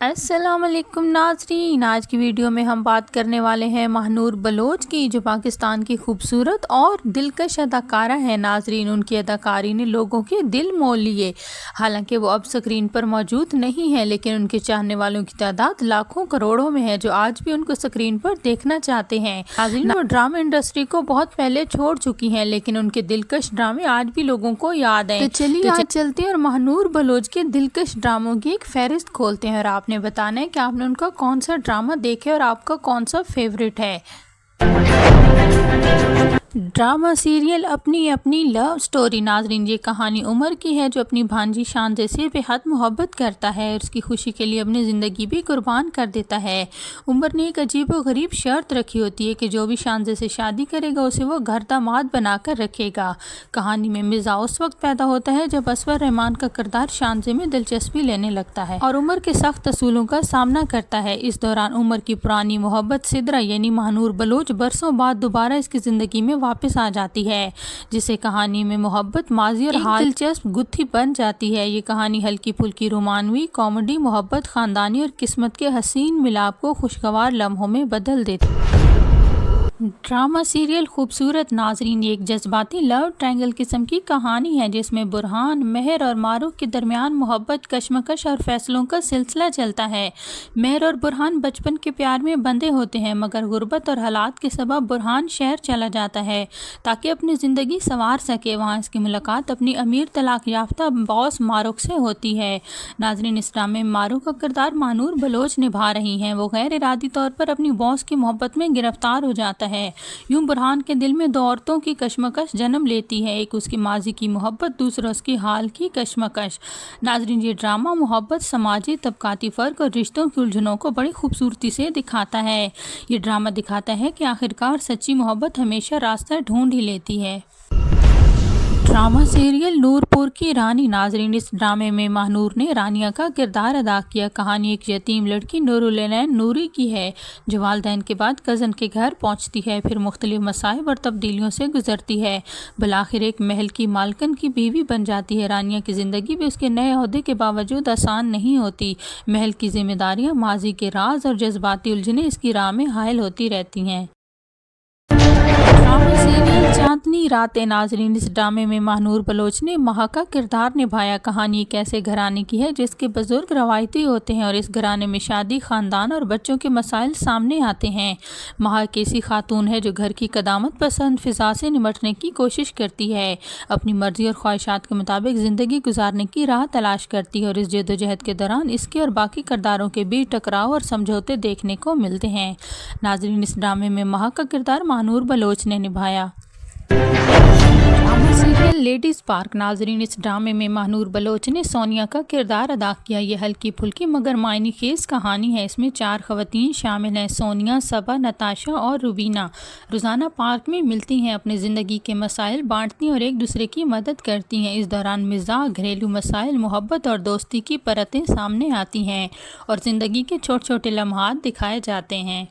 السلام علیکم ناظرین، آج کی ویڈیو میں ہم بات کرنے والے ہیں ماہنور بلوچ کی، جو پاکستان کی خوبصورت اور دلکش اداکارہ ہیں۔ ناظرین، ان کی اداکاری نے لوگوں کے دل مول لیے۔ حالانکہ وہ اب سکرین پر موجود نہیں ہیں، لیکن ان کے چاہنے والوں کی تعداد لاکھوں کروڑوں میں ہے، جو آج بھی ان کو سکرین پر دیکھنا چاہتے ہیں۔ ناظرین، وہ ڈرامہ انڈسٹری کو بہت پہلے چھوڑ چکی ہیں، لیکن ان کے دلکش ڈرامے آج بھی لوگوں کو یاد ہیں۔ تو چلیے آج چلتے ہیں اور ماہنور بلوچ کے دلکش ڈراموں کی ایک فہرست کھولتے ہیں، اور آپ نے بتانا ہے کہ آپ نے ان کا کون سا ڈرامہ دیکھے اور آپ کا کون سا فیوریٹ ہے۔ ڈرامہ سیریل اپنی اپنی لو سٹوری۔ ناظرین، یہ کہانی عمر کی ہے، جو اپنی بھانجی شانزے سے بے حد محبت کرتا ہے اور اس کی خوشی کے لیے اپنی زندگی بھی قربان کر دیتا ہے۔ عمر نے ایک عجیب و غریب شرط رکھی ہوتی ہے کہ جو بھی شانزے سے شادی کرے گا اسے وہ گھر داماد بنا کر رکھے گا۔ کہانی میں مزاح اس وقت پیدا ہوتا ہے جب اسور رحمان کا کردار شانزے میں دلچسپی لینے لگتا ہے اور عمر کے سخت اصولوں کا سامنا کرتا ہے۔ اس دوران عمر کی پرانی محبت سدرہ یعنی ماہنور بلوچ برسوں بعد دوبارہ اس کی زندگی میں واپس آ جاتی ہے، جسے کہانی میں محبت، ماضی اور حال دلچسپ گتھی بن جاتی ہے۔ یہ کہانی ہلکی پھلکی رومانوی کامیڈی، محبت، خاندانی اور قسمت کے حسین ملاپ کو خوشگوار لمحوں میں بدل دیتی ہے۔ ڈرامہ سیریل خوبصورت۔ ناظرین، یہ ایک جذباتی لو ٹرائنگل قسم کی کہانی ہے جس میں برہان، مہر اور معروف کے درمیان محبت، کشمکش اور فیصلوں کا سلسلہ چلتا ہے۔ مہر اور برہان بچپن کے پیار میں بندھے ہوتے ہیں، مگر غربت اور حالات کے سبب برہان شہر چلا جاتا ہے تاکہ اپنی زندگی سنوار سکے۔ وہاں اس کی ملاقات اپنی امیر طلاق یافتہ باس ماروک سے ہوتی ہے۔ ناظرین، اس ڈرامے میں ماروک کا کردار ماہنور بلوچ نبھا رہی ہیں۔ وہ غیر ارادی طور پر اپنی باس کی محبت میں گرفتار ہو جاتا ہے۔ یوں برہان کے دل میں دو عورتوں کی کشمکش جنم لیتی ہے، ایک اس کی ماضی کی محبت، دوسرا اس کی حال کی کشمکش۔ ناظرین، یہ ڈرامہ محبت، سماجی طبقاتی فرق اور رشتوں کی الجھنوں کو بڑی خوبصورتی سے دکھاتا ہے۔ یہ ڈرامہ دکھاتا ہے کہ آخرکار سچی محبت ہمیشہ راستہ ڈھونڈ ہی لیتی ہے۔ ڈرامہ سیریل نور پور کی رانی۔ ناظرین، اس ڈرامے میں ماہنور نے رانیہ کا کردار ادا کیا۔ کہانی ایک یتیم لڑکی نورالعین نوری کی ہے، جو والدین کے بعد کزن کے گھر پہنچتی ہے، پھر مختلف مصائب اور تبدیلیوں سے گزرتی ہے، بالآخر ایک محل کی مالکن کی بیوی بن جاتی ہے۔ رانیہ کی زندگی بھی اس کے نئے عہدے کے باوجود آسان نہیں ہوتی۔ محل کی ذمہ داریاں، ماضی کے راز اور جذباتی الجھنیں اس کی راہ میں حائل ہوتی رہتی ہیں۔ ڈرامہ سیریل چاندنی راتیں۔ ناظرین، اس ڈرامے میں ماہنور بلوچ نے مہا کا کردار نبھایا۔ کہانی ایک ایسے گھرانے کی ہے جس کے بزرگ روایتی ہوتے ہیں اور اس گھرانے میں شادی، خاندان اور بچوں کے مسائل سامنے آتے ہیں۔ مہا ایک ایسی خاتون ہے جو گھر کی قدامت پسند فضا سے نمٹنے کی کوشش کرتی ہے، اپنی مرضی اور خواہشات کے مطابق زندگی گزارنے کی راہ تلاش کرتی ہے، اور اس جدوجہد کے دوران اس کے اور باقی کرداروں کے بیچ ٹکراؤ اور سمجھوتے دیکھنے کو ملتے ہیں۔ ناظرین، اس ڈرامے میں مہا کا کردار ماہنور بلوچ نے نبھایا۔ Drama serial ladies park. ناظرین، اس ڈرامے میں ماہنور بلوچ نے سونیا کا کردار ادا کیا۔ یہ ہلکی پھلکی مگر معنی خیز کہانی ہے۔ اس میں 4 خواتین شامل ہیں: سونیا، صبا، نتاشا اور روبینہ۔ روزانہ پارک میں ملتی ہیں، اپنی زندگی کے مسائل بانٹتی ہیں اور ایک دوسرے کی مدد کرتی ہیں۔ اس دوران مزاح، گھریلو مسائل، محبت اور دوستی کی پرتیں سامنے آتی ہیں اور زندگی کے چھوٹے چھوٹے لمحات دکھائے جاتے ہیں۔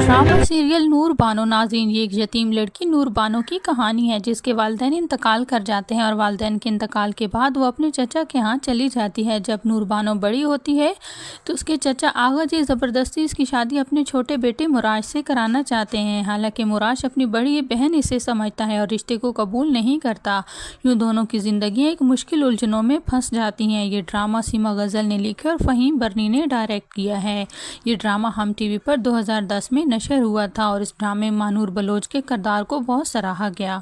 ڈرامہ سیریل نور بانو۔ ناظرین، یہ ایک یتیم لڑکی نور بانو کی کہانی ہے جس کے والدین انتقال کر جاتے ہیں، اور والدین کے انتقال کے بعد وہ اپنے چچا کے ہاں چلی جاتی ہے۔ جب نور بانو بڑی ہوتی ہے تو اس کے چچا آغا جی زبردستی اس کی شادی اپنے چھوٹے بیٹے مراش سے کرانا چاہتے ہیں، حالانکہ مراش اپنی بڑی بہن اسے سمجھتا ہے اور رشتے کو قبول نہیں کرتا۔ یوں دونوں کی زندگیاں ایک مشکل الجھنوں میں پھنس جاتی ہیں۔ یہ ڈرامہ سیما غزل نے لکھا اور فہیم برنی نے ڈائریکٹ کیا ہے۔ یہ ڈرامہ ہم ٹی وی پر 2010 میں نشر ہوا تھا اور اس ڈرامے میں ماہنور بلوچ کے کردار کو بہت سراہا گیا۔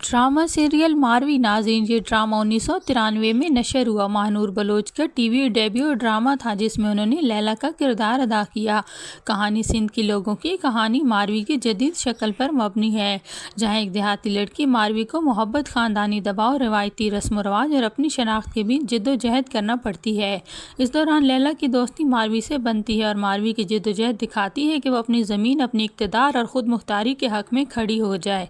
Drama serial Marvi. ناظرین، یہ ڈرامہ 1993 میں نشر ہوا۔ ماہنور بلوچ کا ٹی وی ڈیبیو ڈرامہ تھا جس میں انہوں نے لیلا کا کردار ادا کیا۔ کہانی سندھ کے لوگوں کی کہانی ماروی کی جدید شکل پر مبنی ہے، جہاں ایک دیہاتی لڑکی ماروی کو محبت، خاندانی دباؤ، روایتی رسم و رواج اور اپنی شناخت کے بیچ جدوجہد کرنا پڑتی ہے۔ اس دوران لیلا کی دوستی ماروی سے بنتی ہے اور ماروی کی جدوجہد دکھاتی ہے کہ وہ اپنی زمین، اپنی اقتدار اور خود مختاری کے حق میں کھڑی ہو جائے۔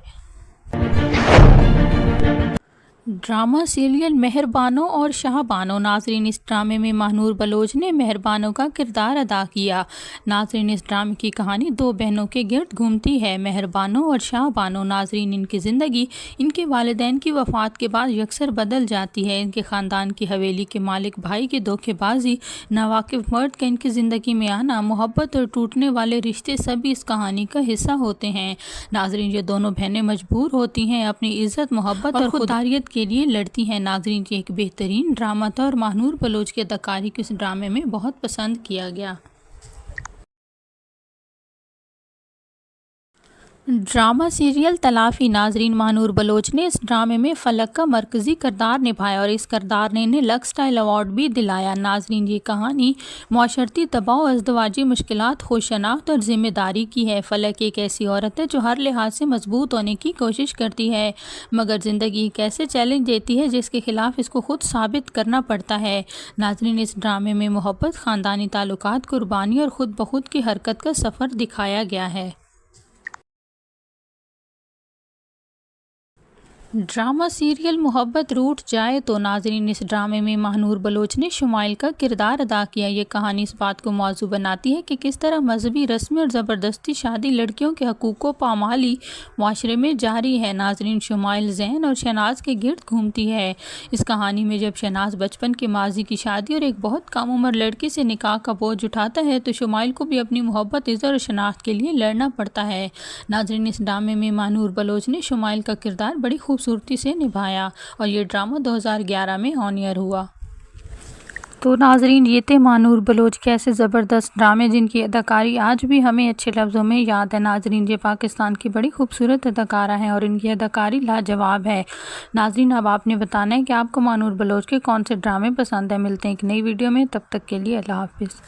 ڈرامہ سیریل مہربانو اور شاہبانو۔ ناظرین، اس ڈرامے میں ماہنور بلوچ نے مہربانو کا کردار ادا کیا۔ ناظرین، اس ڈرامے کی کہانی دو بہنوں کے گرد گھومتی ہے، مہربانو اور شاہبانو۔ ناظرین، ان کی زندگی ان کے والدین کی وفات کے بعد یکسر بدل جاتی ہے۔ ان کے خاندان کی حویلی کے مالک بھائی کی دھوکے بازی، ناواقف مرد کا ان کی زندگی میں آنا، محبت اور ٹوٹنے والے رشتے سبھی اس کہانی کا حصہ ہوتے ہیں۔ ناظرین، یہ دونوں بہنیں مجبور ہوتی ہیں اپنی عزت، محبت اور خودداریت کے لیے لڑتی ہیں۔ ناظرین، یہ ایک بہترین ڈرامہ تھا اور ماہنور بلوچ کی اداکاری کو اس ڈرامے میں بہت پسند کیا گیا۔ ڈرامہ سیریل تلافی۔ ناظرین، ماہنور بلوچ نے اس ڈرامے میں فلک کا مرکزی کردار نبھایا اور اس کردار نے انہیں لکس اسٹائل ایوارڈ بھی دلایا۔ ناظرین، یہ کہانی معاشرتی دباؤ، ازدواجی مشکلات، خود شناخت اور ذمہ داری کی ہے۔ فلک ایک ایسی عورت ہے جو ہر لحاظ سے مضبوط ہونے کی کوشش کرتی ہے، مگر زندگی ایک ایسے چیلنج دیتی ہے جس کے خلاف اس کو خود ثابت کرنا پڑتا ہے۔ ناظرین، اس ڈرامے میں محبت، خاندانی تعلقات، قربانی اور خود بخود کی حرکت کا سفر دکھایا گیا ہے۔ ڈرامہ سیریل محبت روٹھ جائے تو۔ ناظرین، اس ڈرامے میں ماہنور بلوچ نے شمائل کا کردار ادا کیا۔ یہ کہانی اس بات کو موضوع بناتی ہے کہ کس طرح مذہبی رسمیں اور زبردستی شادی لڑکیوں کے حقوق و پامالی معاشرے میں جاری ہے۔ ناظرین، شمائل زین اور شہناز کے گرد گھومتی ہے۔ اس کہانی میں جب شہناز بچپن کے ماضی کی شادی اور ایک بہت کم عمر لڑکی سے نکاح کا بوجھ اٹھاتا ہے تو شمائل کو بھی اپنی محبت، عزت اور شناخت کے لیے لڑنا پڑتا ہے۔ ناظرین، اس ڈرامے میں ماہنور بلوچ نے شمائل کا کردار بڑی خوبصورتی سے نبھایا اور یہ ڈرامہ 2011 میں آن ایئر ہوا۔ تو ناظرین، یہ تھے ماہنور بلوچ کے ایسے زبردست ڈرامے جن کی اداکاری آج بھی ہمیں اچھے لفظوں میں یاد ہے۔ ناظرین، یہ پاکستان کی بڑی خوبصورت اداکارہ ہیں اور ان کی اداکاری لاجواب ہے۔ ناظرین، اب آپ نے بتانا ہے کہ آپ کو ماہنور بلوچ کے کون سے ڈرامے پسند ہیں۔ ملتے ہیں ایک نئی ویڈیو میں، تب تک کے لیے اللہ حافظ۔